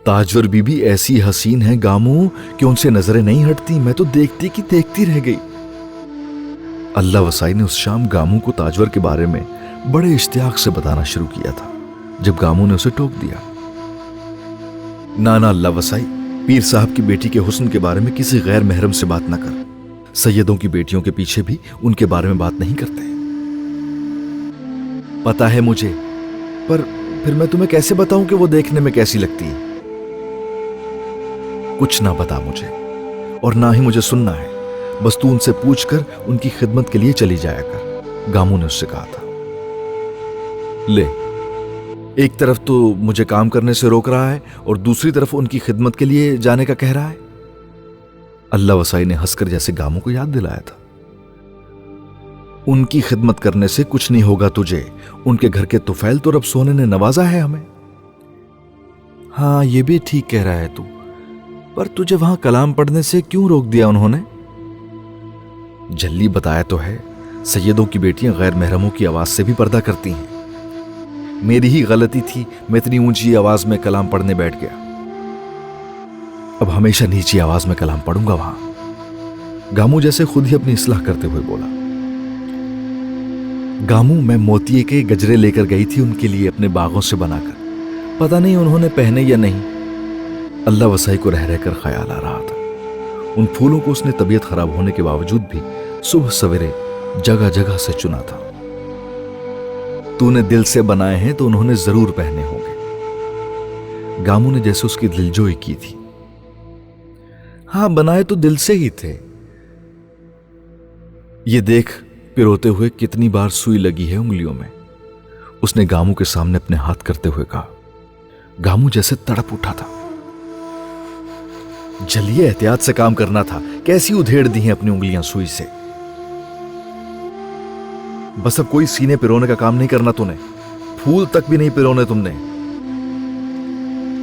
ताजवर बीबी ऐसी हसीन है गामू कि उनसे नजरें नहीं हटती। मैं तो देखती कि देखती रह गई। अल्लाह वसाई ने उस शाम गामू को ताजवर के बारे में बड़े इश्तियाक से बताना शुरू किया था, जब गामू ने उसे टोक दिया। नाना अल्लाह वसाई, पीर साहब की बेटी के हुस्न के बारे में किसी गैर महरम से बात ना कर। सैयदों की बेटियों के पीछे भी उनके बारे में बात नहीं करते। पता है मुझे, पर फिर मैं तुम्हें कैसे बताऊं कि वो देखने में कैसी लगती है? कुछ ना बता मुझे, और ना ही मुझे सुनना है। बस तू उनसे पूछकर उनकी खिदमत के लिए चली जाया कर, गामू ने उससे कहा था। ले, एक तरफ तो मुझे काम करने से रोक रहा है और दूसरी तरफ उनकी खिदमत के लिए जाने का कह रहा है। अल्लाह वसाई ने हंसकर जैसे गामू को याद दिलाया था। उनकी खिदमत करने से कुछ नहीं होगा तुझे। उनके घर के तुफैल तो रब सोने ने नवाजा है हमें। हाँ, ये भी ठीक कह रहा है तू, पर तुझे वहां कलाम पढ़ने से क्यों रोक दिया उन्होंने? जल्दी बताया तो है, सैयदों की बेटियां गैर महरमों की आवाज से भी पर्दा करती हैं। मेरी ही गलती थी, मैं इतनी ऊंची आवाज में कलाम पढ़ने बैठ गया। अब हमेशा नीची आवाज में कलाम पढ़ूंगा वहां। गामू जैसे खुद ही अपनी इस्लाह करते हुए बोला। गामू, मैं मोतिये के गजरे लेकर गई थी उनके लिए अपने बागों से बनाकर। पता नहीं उन्होंने पहने या नहीं। अल्लाह वसाई को रह रहकर ख्याल आ रहा था। उन फूलों को उसने तबीयत खराब होने के बावजूद भी सुबह सवेरे जगह जगह से चुना था। तूने दिल से बनाए हैं तो उन्होंने जरूर पहने होंगे। गामू ने जैसे उसकी दिलजोई की थी। हाँ, बनाए तो दिल से ही थे। ये देख, पिरोते हुए कितनी बार सुई लगी है उंगलियों में, उसने गामू के सामने अपने हाथ करते हुए कहा। गामू जैसे तड़प उठा था। जलिए, एहतियात से काम करना था। कैसी उधेड़ दी हैं अपनी उंगलियां सुई से। बस अब कोई सीने पिरोने का काम नहीं करना तूने। फूल तक भी नहीं पिरोने तुमने।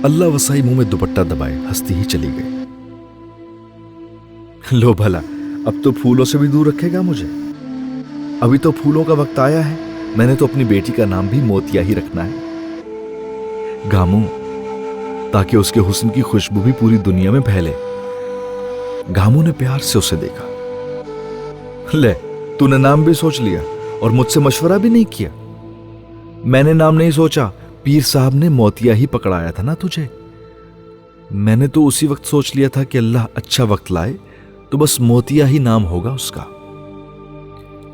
अल्लाह वसाई मुंह में दुपट्टा दबाए हंसती ही चली गई। लो भला, अब तो फूलों से भी दूर रखेगा मुझे। अभी तो फूलों का वक्त आया है। मैंने तो अपनी बेटी का नाम भी मोतिया ही रखना है गामू, ताकि उसके हुस्न की खुशबू भी पूरी दुनिया में फैले। गामू ने प्यार से उसे देखा। ले, तूने नाम भी सोच लिया और मुझसे मशवरा भी नहीं किया। मैंने नाम नहीं सोचा, पीर साहब ने मोतिया ही पकड़ाया था ना तुझे। मैंने तो उसी वक्त सोच लिया था कि अल्लाह अच्छा वक्त लाए तो बस मोतिया ही नाम होगा उसका।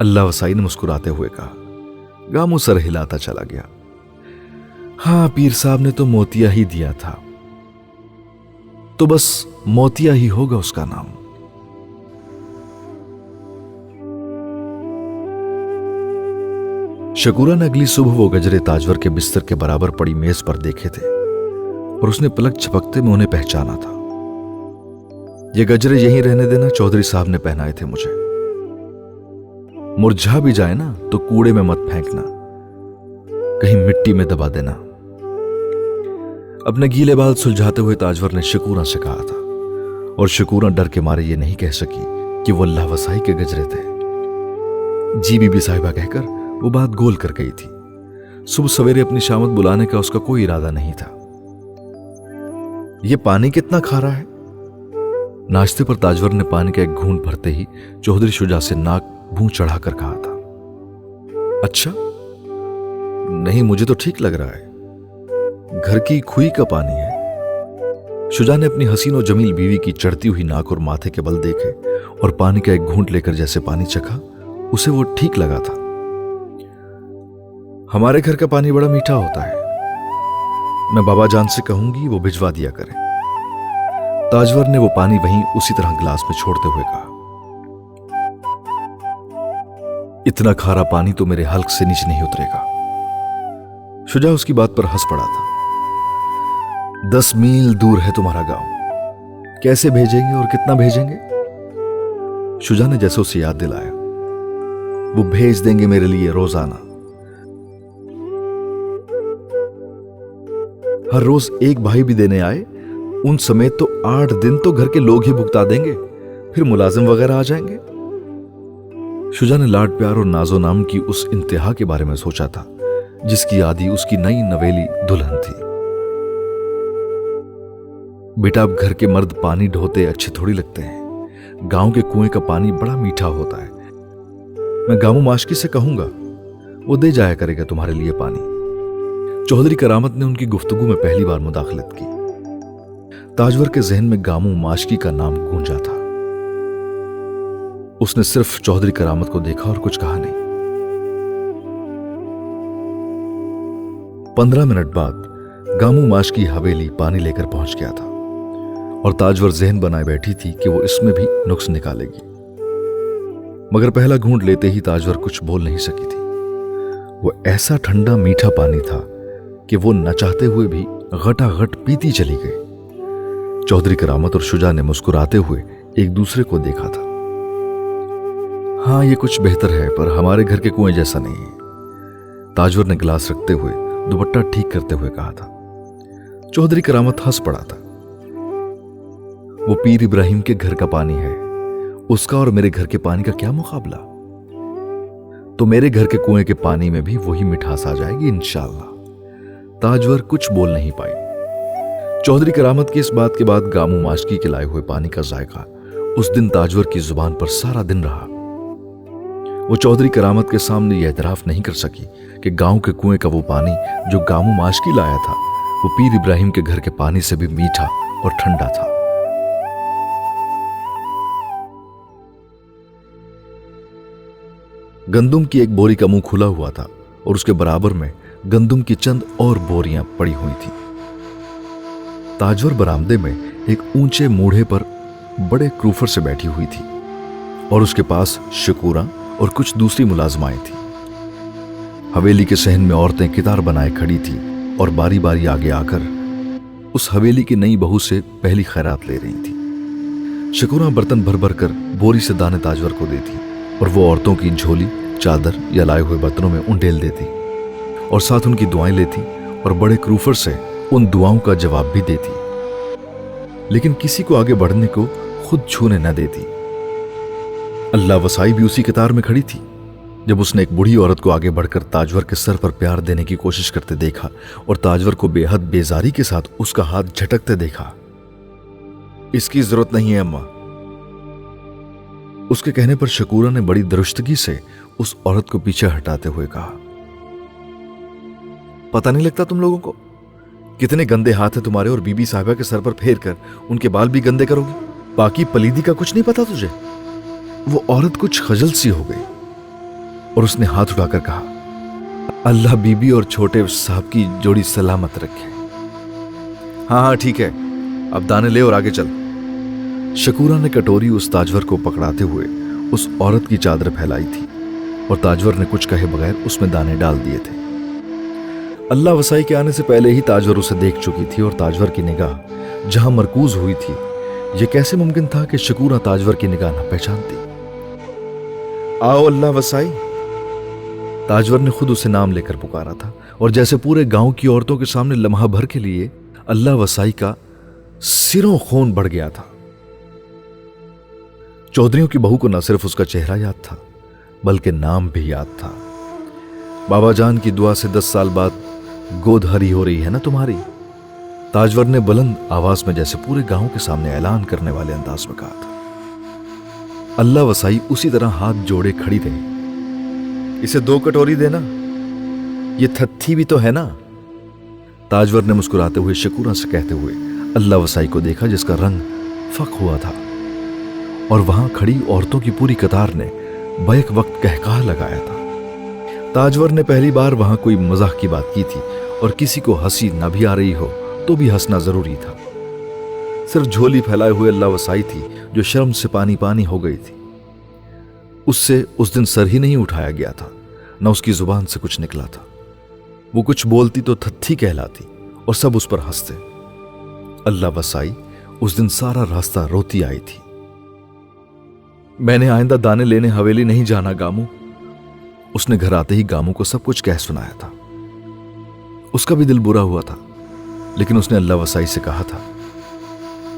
अल्लाह वसाई ने मुस्कुराते हुए कहा। गामू सर हिलाता चला गया। हाँ, पीर साहब ने तो मोतिया ही दिया था, तो बस मोतिया ही होगा उसका नाम। शकूरा ने अगली सुबह वो गजरे ताजवर के बिस्तर के बराबर पड़ी मेज पर देखे थे और उसने पलक झपकते में उन्हें पहचाना था। ये गजरे यहीं रहने देना, चौधरी साहब ने पहनाए थे मुझे। मुरझा भी जाए ना तो कूड़े में मत फेंकना, कहीं मिट्टी में दबा देना। अपने गीले बाल सुलझाते हुए ताजवर ने शकूरा से कहा था, और शकूरा डर के मारे ये नहीं कह सकी कि वो अल्लाह वसाई के गजरे थे। जी बीबी साहिबा कहकर वो बात गोल कर गई थी। सुबह सवेरे अपनी शामत बुलाने का उसका कोई इरादा नहीं था। ये पानी कितना खारा है? नाश्ते पर ताजवर ने पानी का एक घूंट भरते ही चौधरी शुजा से नाक मुंह चढ़ाकर कहा था। अच्छा, नहीं, मुझे तो ठीक लग रहा है। घर की खुई का पानी है। शुजा ने अपनी हसीन और जमील बीवी की चढ़ती हुई नाक और माथे के बल देखे और पानी का एक घूंट लेकर जैसे पानी चखा, उसे वो ठीक लगा था। हमारे घर का पानी बड़ा मीठा होता है। मैं बाबा जान से कहूंगी वो भिजवा दिया करें। ताजवर ने वो पानी वहीं उसी तरह गिलास में छोड़ते हुए कहा। इतना खारा पानी तो मेरे हल्क से नीचे नहीं उतरेगा। शुजा उसकी बात पर हंस पड़ा था। 10 मील दूर है तुम्हारा गांव, कैसे भेजेंगे और कितना भेजेंगे? शुजा ने जैसे उसे याद दिलाया। वो भेज देंगे मेरे लिए रोजाना। हर रोज एक भाई भी देने आए, उन समेत तो 8 दिन तो घर के लोग ही भुगता देंगे, फिर मुलाजिम वगैरह आ जाएंगे। शुजा ने लाड प्यार और नाजो नाम की उस इंतहा के बारे में सोचा था जिसकी आदि उसकी नई नवेली दुल्हन थी। बेटा, अब घर के मर्द पानी ढोते अच्छे थोड़ी लगते हैं। गांव के कुएं का पानी बड़ा मीठा होता है। मैं गामू माशकी से कहूंगा, वो दे जाया करेगा तुम्हारे लिए पानी। चौधरी करामत ने उनकी गुफ्तगू में पहली बार मुदाखलत की। ताजवर के जहन में गामू माशकी का नाम गूंजा था। उसने सिर्फ चौधरी करामत को देखा और कुछ कहा नहीं। 15 मिनट बाद गामू माशकी हवेली पानी लेकर पहुंच गया था और ताजवर जहन बनाए बैठी थी कि वो इसमें भी नुक्स निकालेगी। मगर पहला घूंट लेते ही ताजवर कुछ बोल नहीं सकी थी। वो ऐसा ठंडा मीठा पानी था कि वो न चाहते हुए भी घटाघट पीती चली गई। चौधरी करामत और शुजा ने मुस्कुराते हुए एक दूसरे को देखा था। हाँ, ये कुछ बेहतर है, पर हमारे घर के कुएं जैसा नहीं है, ताजवर ने गिलास रखते हुए दुपट्टा ठीक करते हुए कहा था। चौधरी करामत हंस पड़ा था। वो पीर इब्राहिम के घर का पानी है, उसका और मेरे घर के पानी का क्या मुकाबला। तो मेरे घर के कुएं के पानी में भी वही मिठास आ जाएगी इंशाअल्लाह। ताजवर कुछ बोल नहीं पाई। चौधरी करामत की इस बात के बाद गामू माशकी के लाए हुए पानी का जायका उस दिन ताजवर की जुबान पर सारा दिन रहा। वो चौधरी करामत के सामने यह एतराफ नहीं कर सकी कि गांव के कुएं का वो पानी जो गामू माशकी लाया था वो पीर इब्राहिम के घर के पानी से भी मीठा और ठंडा था। गंदुम की एक बोरी का मुंह खुला हुआ था और उसके बराबर में गंदुम की चंद और बोरियां पड़ी हुई थी। ताजवर बरामदे में एक ऊंचे मूढ़े पर बड़े क्रूफर से बैठी हुई थी और उसके पास शकूरा और कुछ दूसरी मुलाजमाएं थी। हवेली के सहन में औरतें कितार बनाए खड़ी थी और बारी बारी आगे आकर उस हवेली की नई बहू से पहली खैरात ले रही थी। शकूरा बर्तन भर भर कर बोरी से दाने ताजवर को देती और वो औरतों की झोली, चादर या लाए हुए बर्तनों में उंडेल देती और साथ उनकी दुआएं लेती और बड़े क्रूफर से उन दुआओं का जवाब भी देती, लेकिन किसी को आगे बढ़ने को खुद छूने न देती। अल्लाह वसाई भी उसी कतार में खड़ी थी जब उसने एक बूढ़ी औरत को आगे बढ़कर ताजवर के सर पर प्यार देने की कोशिश करते देखा और ताजवर को बेहद बेजारी के साथ उसका हाथ झटकते देखा। इसकी जरूरत नहीं है अम्मा। उसके कहने पर शकूरा ने बड़ी दुरुस्तगी से उस औरत को पीछे हटाते हुए कहा, पता नहीं लगता तुम लोगों को कितने गंदे हाथ है तुम्हारे, और बीबी साहिबा के सर पर फेर कर उनके बाल भी गंदे करोगी। बाकी पलीदी का कुछ नहीं पता तुझे। वो औरत कुछ खजल सी हो गई और उसने हाथ उठाकर कहा, अल्लाह बीबी और छोटे साहब की जोड़ी सलामत रखे। हाँ हाँ ठीक है, अब दाने ले और आगे चल। शकूरा ने कटोरी उस ताजवर को पकड़ाते हुए उस औरत की चादर फैलाई थी और ताजवर ने कुछ कहे बगैर उसमें दाने डाल दिए थे। अल्लाह वसाई के आने से पहले ही ताजवर उसे देख चुकी थी और ताजवर की निगाह जहां मरकूज हुई थी, यह कैसे मुमकिन था कि शकूरा ताजवर की निगाह न पहचानती। आओ अल्लाह वसाई। ताजवर ने खुद उसे नाम लेकर पुकारा था और जैसे पूरे गांव की औरतों के सामने लम्हा भर के लिए अल्लाह वसाई का सिरों खून बढ़ गया था। चौधरियों की बहू को न सिर्फ उसका चेहरा याद था बल्कि नाम भी याद था। बाबा जान की दुआ से 10 साल बाद गोद हरी हो रही है ना तुम्हारी। ताजवर ने बुलंद आवाज में जैसे पूरे गांव के सामने ऐलान करने वाले अंदाज में कहा था। अल्लाह वसाई उसी तरह हाथ जोड़े खड़ी रही। इसे 2 कटोरी देना, ये थत्थी भी तो है ना। ताजवर ने मुस्कुराते हुए शकूरा से कहते हुए अल्लाह वसाई को देखा जिसका रंग फक हुआ था और वहां खड़ी औरतों की पूरी कतार ने बैक वक्त कहकहा लगाया था। ताजवर ने पहली बार वहां कोई मजाक की बात की थी और किसी को हंसी न भी आ रही हो तो भी हंसना जरूरी था। सिर्फ झोली फैलाए हुए अल्लाह वसाई थी जो शर्म से पानी पानी हो गई थी। उससे उस दिन सर ही नहीं उठाया गया था, न उसकी जुबान से कुछ निकला था। वो कुछ बोलती तो थत्थी कहलाती और सब उस पर हंसते। अल्लाह वसाई उस दिन सारा रास्ता रोती आई थी। मैंने आइंदा दाने लेने हवेली नहीं जाना गामू। उसने घर आते ही गामू को सब कुछ कह सुनाया था। उसका भी दिल बुरा हुआ था, लेकिन उसने अल्लाह वसाई से कहा था,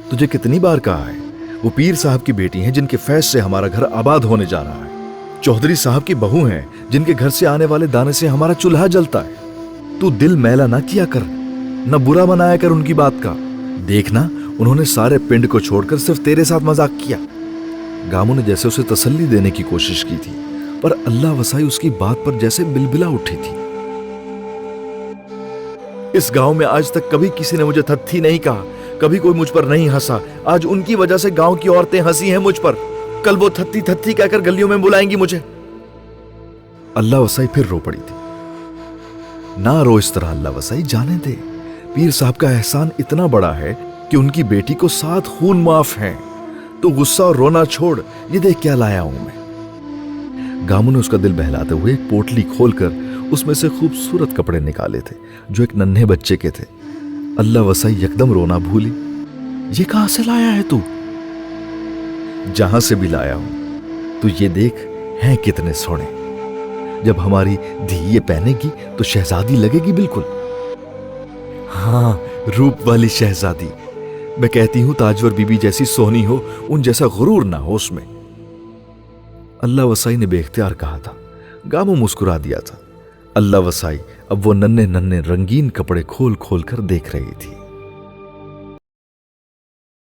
तुझे कितनी बार कहा है, वो पीर साहब की बेटी हैं जिनके फैज से हमारा घर आबाद होने जा रहा है। चौधरी साहब की बहू हैं जिनके घर से आने वाले दाने से हमारा चूल्हा जलता है। तू दिल मैला ना किया कर, न बुरा मनाया कर उनकी बात का। देखना उन्होंने सारे पिंड को छोड़कर सिर्फ तेरे साथ मजाक किया। गामू ने जैसे उसे तसल्ली देने की कोशिश की थी, पर अल्लाह वसाई उसकी बात पर जैसे बिलबिला उठी थी। इस गांव में आज तक कभी किसी ने मुझे थत्थी नहीं कहा, कभी कोई मुझ पर नहीं हंसा। आज उनकी वजह से गांव की औरतें हंसी हैं मुझ पर। कल वो थत्थी थत्थी कहकर गलियों में बुलाएंगी मुझे। अल्लाह वसाई फिर रो पड़ी थी। ना रो इस तरह अल्लाह वसाई, जाने दे। पीर साहब का एहसान इतना बड़ा है कि उनकी बेटी को 7 खून माफ हैं। तो गुस्सा और रोना छोड़, ये देख क्या लाया हूं मैं। गामू ने उसका दिल बहलाते हुए एक पोटली खोलकर उसमें से खूबसूरत कपड़े निकाले थे जो एक नन्हे बच्चे के थे। अल्लाह वसाई एकदम रोना भूली। ये कहां से लाया है तू? जहां से भी लाया हूं, तू ये देख हैं कितने सोने। जब हमारी धी ये पहनेगी तो शहजादी लगेगी बिल्कुल। हाँ, रूप वाली शहजादी। मैं कहती हूं ताजवर बीबी जैसी सोहनी हो, उन जैसा गुरूर ना हो उसमें। अल्लाह वसाई ने बेख्तियार कहा था। गामू मुस्कुरा दिया था। अल्लाह वसाई अब वो नन्हे नन्हे रंगीन कपड़े खोल खोल कर देख रही थी।